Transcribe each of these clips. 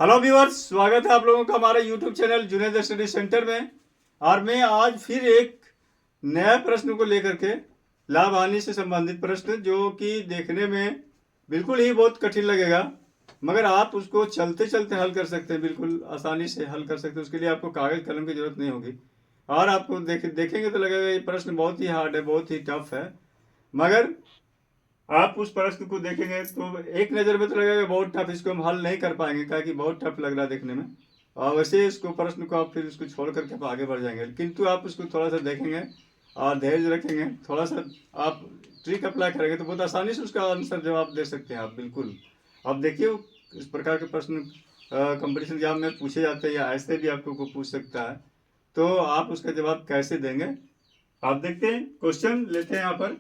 Hello viewers, स्वागत है आप लोगों का हमारे YouTube channel Junaid study centre में। और मैं आज फिर एक नया प्रश्न को लेकर के लाभ हानि से संबंधित प्रश्न, जो कि देखने में बिल्कुल ही बहुत कठिन लगेगा, मगर आप उसको चलते चलते हल कर सकते हैं, बिल्कुल आसानी से हल कर सकते हैं। उसके लिए आपको कागज कलम की जरूरत नहीं होगी। और आपको देखेंगे तो लगेगा ये प्रश्न बहुत ही हार्ड है, बहुत ही टफ है, मगर आप उस प्रश्न को देखेंगे तो एक नज़र में तो लगेगा बहुत टफ, इसको हम हल नहीं कर पाएंगे, क्या कि बहुत टफ लग रहा है देखने में। और वैसे इसको प्रश्न को आप फिर इसको छोड़ करके आप आगे बढ़ जाएंगे, किंतु आप उसको थोड़ा सा देखेंगे और धैर्य रखेंगे, थोड़ा सा आप ट्रिक अप्लाई करेंगे तो बहुत आसानी से उसका आंसर जवाब दे सकते हैं आप। बिल्कुल आप देखिए, इस प्रकार के प्रश्न कंपटीशन एग्जाम में पूछे जाते हैं, या ऐसे भी आपको पूछ सकता है, तो आप उसका जवाब कैसे देंगे आप देखते हैं। क्वेश्चन लेते हैं यहाँ पर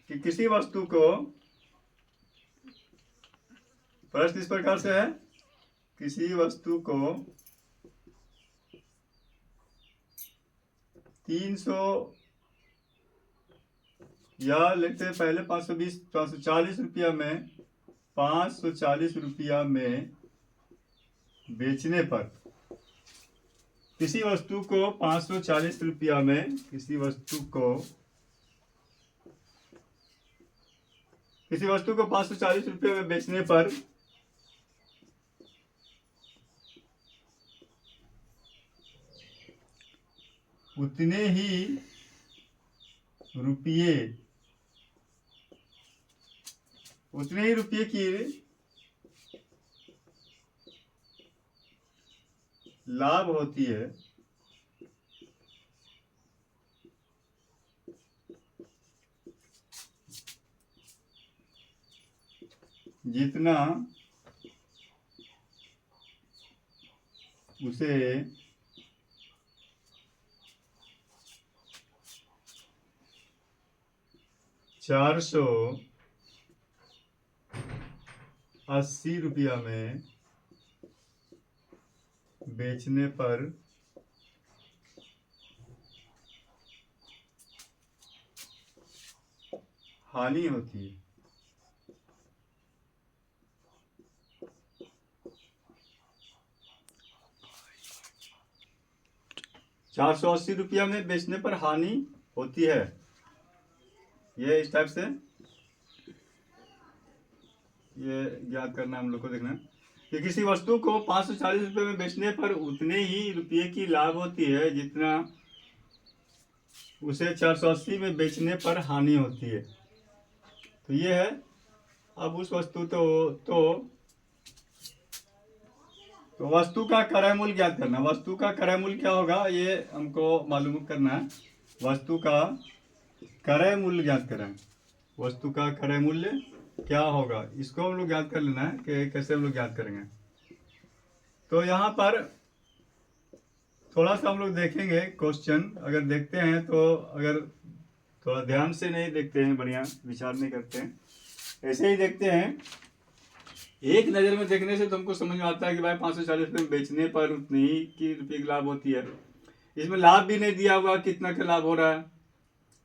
कि किसी वस्तु को, प्रश्न इस प्रकार से है, किसी वस्तु को 300 या लेते हैं पहले 540 रुपया में, 540 रुपया में बेचने पर, किसी वस्तु को 540 रुपया में, किसी वस्तु को 540 रुपये में बेचने पर उतने ही रुपये की लाभ होती है जितना उसे 480 रुपया में बेचने पर हानि होती है। 480 रुपया में बेचने पर हानि होती है, ये इस टाइप से ये याद करना हम लोग को। देखना कि किसी वस्तु को 540 रुपये में बेचने पर उतने ही रुपये की लाभ होती है जितना उसे 480 में बेचने पर हानि होती है। तो ये है। अब उस वस्तु तो वस्तु का क्रय मूल्य ज्ञात करना। वस्तु का क्रय मूल्य क्या होगा ये हमको मालूम करना है। वस्तु का क्रय मूल्य ज्ञात करें। वस्तु का क्रय मूल्य क्या होगा, इसको हम लोग ज्ञात कर लेना है कि कैसे हम लोग ज्ञात करेंगे। तो यहाँ पर थोड़ा सा हम लोग देखेंगे क्वेश्चन, अगर देखते हैं तो, अगर थोड़ा ध्यान से नहीं देखते हैं, बढ़िया विचार नहीं करते हैं, ऐसे ही देखते हैं, एक नज़र में देखने से तुमको समझ में आता है कि भाई 540 रुपये में बेचने पर उतनी ही की रुपये की लाभ होती है। इसमें लाभ भी नहीं दिया हुआ कितना का लाभ हो रहा है।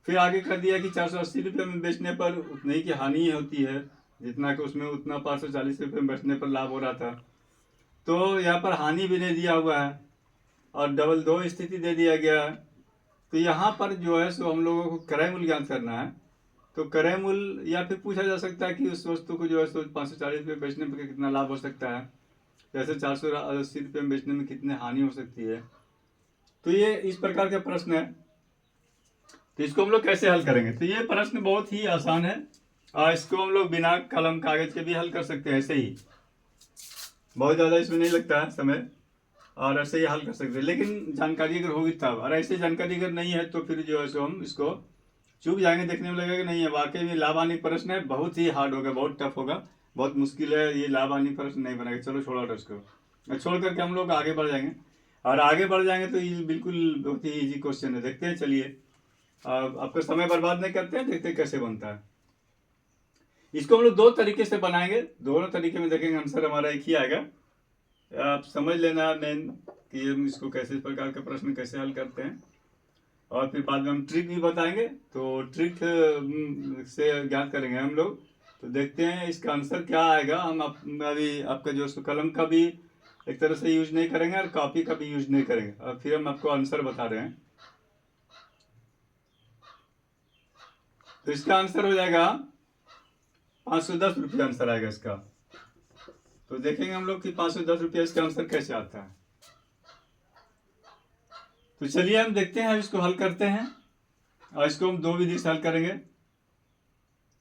फिर आगे कर दिया कि 480 रुपये में बेचने पर उतनी ही की हानि होती है जितना कि उसमें उतना 540 रुपये में बेचने पर लाभ हो रहा था। तो यहाँ पर हानि भी नहीं दिया हुआ है और डबल दो स्थिति दे दिया गया है। तो यहाँ पर जो है सो हम लोगों को क्रय मूल्य ज्ञात करना है। तो क्रय मूल्य, या फिर पूछा जा सकता है कि उस वस्तु को जो है सो 540 रुपये बेचने पर कितना लाभ हो सकता है, जैसे 480 रुपये में बेचने में कितनी हानि हो सकती है। तो ये इस प्रकार का प्रश्न है। तो इसको हम लोग कैसे हल करेंगे, तो ये प्रश्न बहुत ही आसान है और इसको हम लोग बिना कलम कागज के भी हल कर सकते हैं, ऐसे ही बहुत ज़्यादा इसमें नहीं लगता है समय, और ऐसे ही हल कर सकते हैं। लेकिन जानकारी अगर होगी तब, और ऐसी जानकारी अगर नहीं है तो फिर जो है सो हम इसको चूक जाएंगे, देखने में लगेगा नहीं है वाकई में लाभ हानि प्रश्न है, बहुत ही हार्ड होगा, बहुत टफ होगा, बहुत मुश्किल है, ये लाभ हानि प्रश्न नहीं बनेगा, चलो छोड़ा उसको, छोड़ करके हम लोग आगे बढ़ जाएंगे। और आगे बढ़ जाएंगे तो ये बिल्कुल बहुत ही ईजी क्वेश्चन है। देखते हैं, चलिए आपका समय बर्बाद नहीं करते हैं, देखते हैं कैसे बनता है। इसको हम लोग दो तरीके से बनाएंगे, दोनों तरीके में देखेंगे, आंसर हमारा एक ही आएगा। आप समझ लेना मेन कि हम इसको कैसे, इस प्रकार के प्रश्न कैसे हल करते हैं, और फिर बाद में हम ट्रिक भी बताएंगे। तो ट्रिक से ज्ञात करेंगे हम लोग। तो देखते हैं इसका आंसर क्या आएगा। हम अभी आपका जो कलम का भी एक तरह से यूज नहीं करेंगे और कॉपी का भी यूज नहीं करेंगे। और फिर हम आपको आंसर बता रहे हैं। तो इसका आंसर हो जाएगा 510 रुपये आंसर आएगा इसका। तो देखेंगे हम लोग कि 510 रुपये इसका आंसर कैसे आता है। तो चलिए हम देखते हैं, इसको हल करते हैं और इसको हम 2 विधि से हल करेंगे।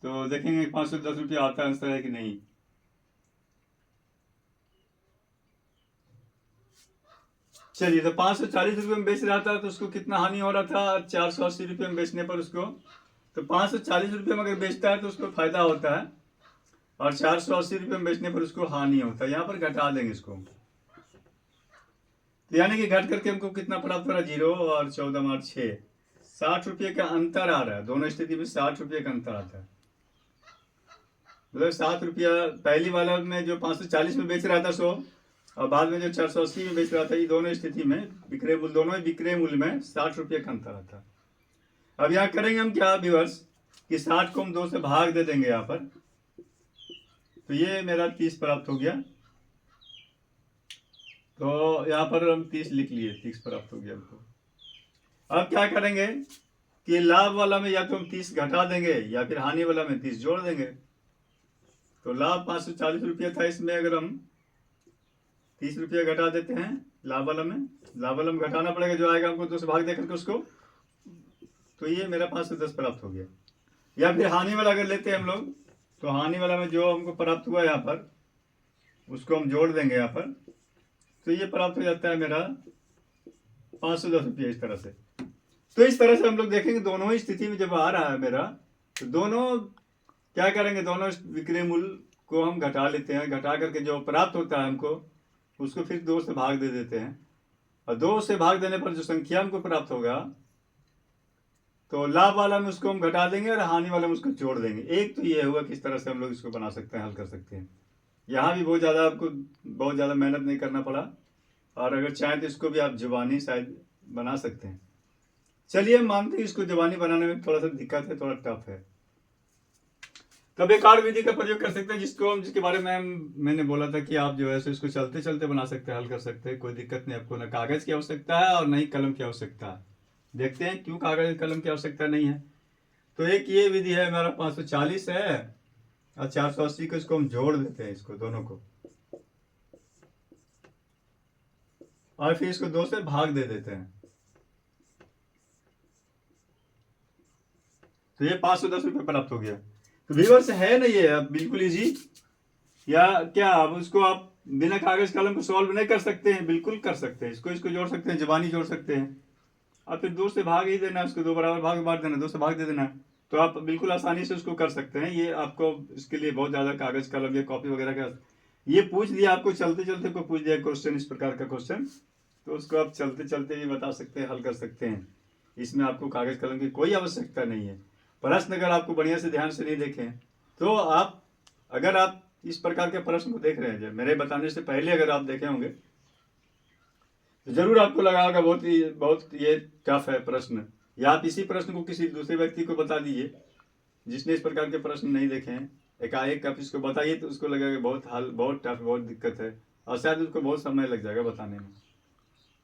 तो देखेंगे 510 रुपये आता आंसर है कि नहीं। चलिए, तो 540 रुपये में बेच रहा था तो उसको कितना हानि हो रहा था 480 रुपये में बेचने पर उसको। तो 540 रुपये में अगर बेचता है तो उसको फायदा होता है और 480 रुपये में बेचने पर उसको हानि होता है। यहाँ पर घटा देंगे इसको। तो यानी कि घट करके हमको कितना प्राप्त हो रहा है 0 और 14 और 6, 60 रुपये का अंतर आ रहा है। दोनों स्थिति में 60 रुपये का अंतर आता है। मतलब 7 रुपया पहली वाला में जो 540 में बेच रहा था 100 और बाद में जो 480 में बेच रहा था, ये दोनों स्थिति में विक्रय मूल्य, दोनों विक्रय मूल्य में 60 रुपये का अंतर आता है। अब यहाँ करेंगे हम क्या व्यूअर्स कि 60 को हम 2 से भाग दे देंगे यहाँ पर। तो ये मेरा 30 प्राप्त हो गया। तो यहाँ पर हम 30 लिख लिए, 30 प्राप्त हो गया हमको। अब क्या करेंगे कि लाभ वाला में या तो हम 30 घटा देंगे या फिर हानि वाला में 30 जोड़ देंगे। तो लाभ 540 रुपया था, इसमें अगर हम 30 रुपया घटा देते हैं लाभ वाला में, लाभ वाला में घटाना पड़ेगा जो आएगा हमको 2 से भाग देकर के उसको। तो ये मेरा 510 प्राप्त हो गया। या फिर हानि वाला अगर लेते हैं हम लोग, तो हानि वाला में जो हमको प्राप्त हुआ यहाँ पर उसको हम जोड़ देंगे यहाँ पर। तो ये प्राप्त हो जाता है मेरा 510 रुपया इस तरह से। तो इस तरह से हम लोग देखेंगे दोनों ही स्थिति में जब आ रहा है मेरा, तो दोनों क्या करेंगे, दोनों विक्रय मूल्य को हम घटा लेते हैं। घटा करके जो प्राप्त होता है हमको उसको फिर 2 से भाग दे देते हैं। और 2 से भाग देने पर जो संख्या हमको प्राप्त होगा, तो लाभ वाला में उसको हम घटा देंगे और हानि वाला में उसको जोड़ देंगे। एक तो ये हुआ किस तरह से हम लोग इसको बना सकते हैं, हल कर सकते हैं। यहाँ भी बहुत ज़्यादा आपको बहुत ज़्यादा मेहनत नहीं करना पड़ा, और अगर चाहें तो इसको भी आप जुबानी शायद बना सकते हैं। चलिए हम मानते हैं इसको जुबानी बनाने में थोड़ा सा दिक्कत है, थोड़ा टफ है। तब एक और विधि का प्रयोग कर सकते हैं जिसके बारे में मैंने बोला था कि आप जो है इसको चलते चलते बना सकते हैं, हल कर सकते हैं। कोई दिक्कत नहीं, आपको ना कागज की आवश्यकता है और न ही कलम की आवश्यकता है। देखते हैं क्यों कागज कलम की आवश्यकता नहीं है। तो एक ये विधि है, हमारा 540 है और 480 को इसको हम जोड़ देते हैं, इसको दोनों को, और फिर इसको 2 से भाग दे देते हैं। तो ये 510 रुपये प्राप्त हो गया। तो व्यूअर्स है ना ये अब बिल्कुल इजी, या क्या अब उसको आप बिना कागज कलम को सॉल्व नहीं कर सकते हैं? बिल्कुल कर सकते हैं। इसको जोड़ सकते हैं, जुबानी जोड़ सकते हैं, और फिर 2 से भाग ही देना, उसको 2 बराबर भाग बांट देना, 2 से भाग दे देना। तो आप बिल्कुल आसानी से उसको कर सकते हैं। ये आपको इसके लिए बहुत ज़्यादा कागज कलम या कॉपी वगैरह का, ये पूछ दिया आपको चलते चलते को पूछ दिया क्वेश्चन, इस प्रकार का क्वेश्चन, तो उसको आप चलते चलते भी बता सकते हैं, हल कर सकते हैं। इसमें आपको कागज कलम की कोई आवश्यकता नहीं है। प्रश्न अगर आपको बढ़िया से ध्यान से नहीं देखें तो अगर आप इस प्रकार के प्रश्न को देख रहे हैं, मेरे बताने से पहले अगर आप देखे होंगे तो जरूर आपको लगा होगा बहुत ये टफ है प्रश्न, या आप इसी प्रश्न को किसी दूसरे व्यक्ति को बता दीजिए जिसने इस प्रकार के प्रश्न नहीं देखे हैं। एकाएक आप इसको बताइए तो उसको लगेगा बहुत टफ, बहुत दिक्कत है, और शायद उसको बहुत समय लग जाएगा बताने में,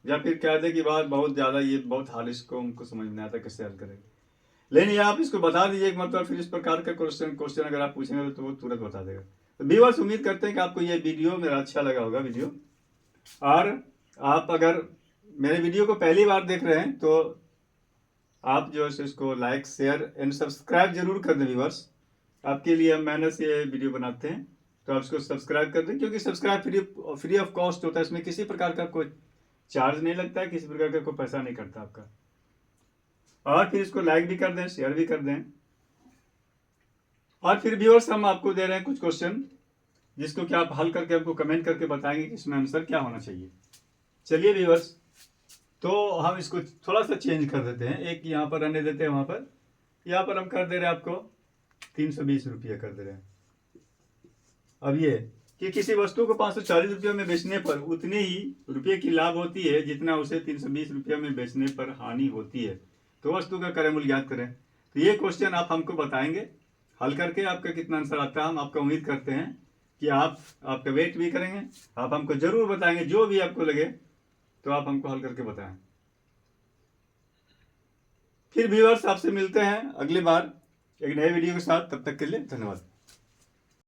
या फिर कह दे कि बात बहुत ज़्यादा ये बहुत हाल, इसको हमको समझ में आता कैसे हल करेंगे। लेकिन ये आप इसको बता दीजिए एक मतलब, फिर इस प्रकार का क्वेश्चन अगर आप पूछेंगे तो वो तुरंत बता देगा। तो व्यूअर्स उम्मीद करते हैं कि आपको ये वीडियो मेरा अच्छा लगा होगा वीडियो, और आप अगर मेरे वीडियो को पहली बार देख रहे हैं तो आप जो है इसको लाइक शेयर एंड सब्सक्राइब जरूर कर दें। व्यूअर्स आपके लिए हम मेहनत से ये वीडियो बनाते हैं, तो आप इसको सब्सक्राइब कर दें, क्योंकि सब्सक्राइब फ्री ऑफ कॉस्ट होता है। इसमें किसी प्रकार का कोई चार्ज नहीं लगता है, किसी प्रकार का कोई पैसा नहीं करता आपका। और फिर इसको लाइक भी कर दें, शेयर भी कर दें। और फिर व्यूअर्स हम आपको दे रहे हैं कुछ क्वेश्चन जिसको कि आप हल करके हमको कमेंट करके बताएंगे कि इसमें आंसर क्या होना चाहिए। चलिए व्यूअर्स, तो हम इसको थोड़ा सा चेंज कर देते हैं, एक यहाँ पर रहने देते हैं, वहाँ पर यहाँ पर हम कर दे रहे हैं आपको 320 रुपया कर दे रहे हैं। अब ये कि किसी वस्तु को 540 रुपये में बेचने पर उतने ही रुपये की लाभ होती है जितना उसे 320 रुपये में बेचने पर हानि होती है, तो वस्तु का क्रय मूल्य ज्ञात करें। तो ये क्वेश्चन आप हमको बताएंगे, हल करके आपका कितना आंसर आता है हम आपका उम्मीद करते हैं कि आपका वेट भी करेंगे, आप हमको जरूर बताएंगे, जो भी आपको लगे तो आप हमको हल करके बताएं। फिर व्यूअर्स आपसे मिलते हैं अगली बार एक नए वीडियो के साथ, तब तक के लिए धन्यवाद।